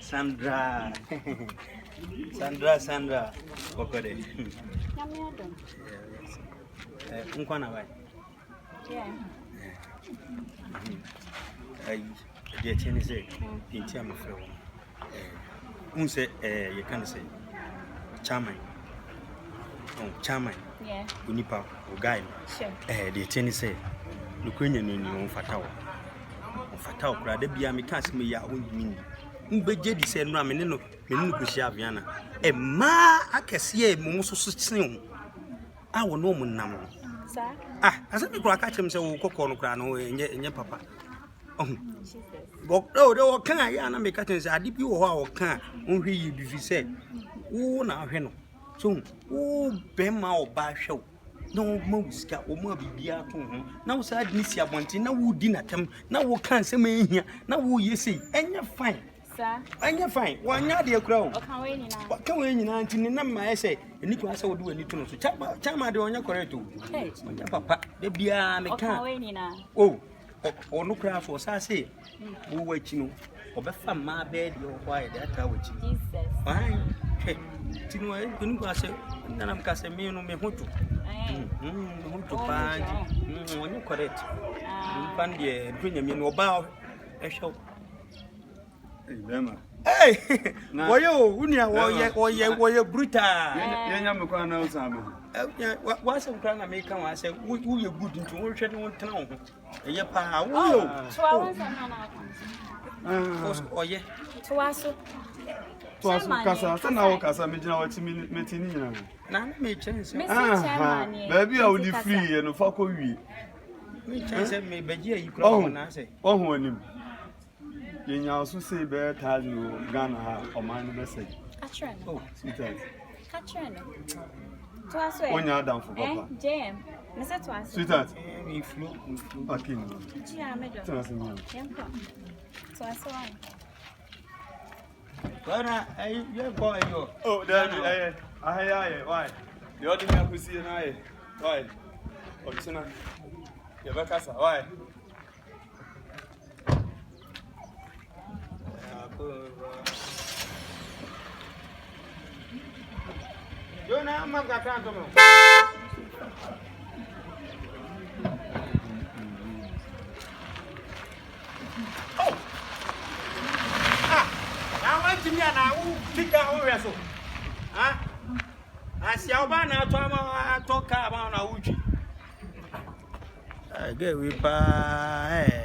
Sandra. Sandra. Kokode. Unkwana bai. Yeah. Dear Cheney say, in terms of unse, you can say, Charming. Oh, Charming. Yeah. Unipa, or guy. Sure. Dear Cheney say, Lucanian in your Fatao. Fatao, crowd, be a mechanic, me ya own meaning. Ubejedi said, Raminino, Menukusia Viana. A ma, I can see a most soon. I will know Munam. Sir? As I catch himself, Coco Crano, and your papa. Oh, they were kind. I make curtains. I dip you or can't. Only you said, oh, now, Heno. So, oh, Bema or Basho. No, most cat or more be out to him. Now, sad Missia wanting, now, who dinner them. Now, who can't say me here. Now, who you see, and you're fine. Sir? And you're fine. Why not, dear crow? What can we in 19 I say? And you also do anything to Chama do on your correct. Hey, papa, the beer mechanic. Oh. Or no craft was I say, who wait you know, or before my bed, you're quiet that I would Jesus. Fine. Hey, Tino, I couldn't go say, and I'm Casemiro me hoto. To find when you correct. You find the premium about a show. Hey, why you, why you brutal? What's some kind of make I said, who you good into work at one town? A year pa, oh, yeah, to us. Casa, now Casa, meeting. None may chance. Baby, I will be free and fuck we. Me chance me, but yeah, you go I say. Oh, when him. You also say, Bear, tell you, Ghana or mine message. Oh, sweetheart. To us, when you're down for Papa. Jam, Mr. Twas, Sweetheart, we flew. okay. To us, you're boy. Oh, there, why? The other man who see an eye. Why? Oh, it's not. You're back, why? You're not my can't. I want to me and I will pick our wrestle. I see our banner talk about our Uchi. I get we buy.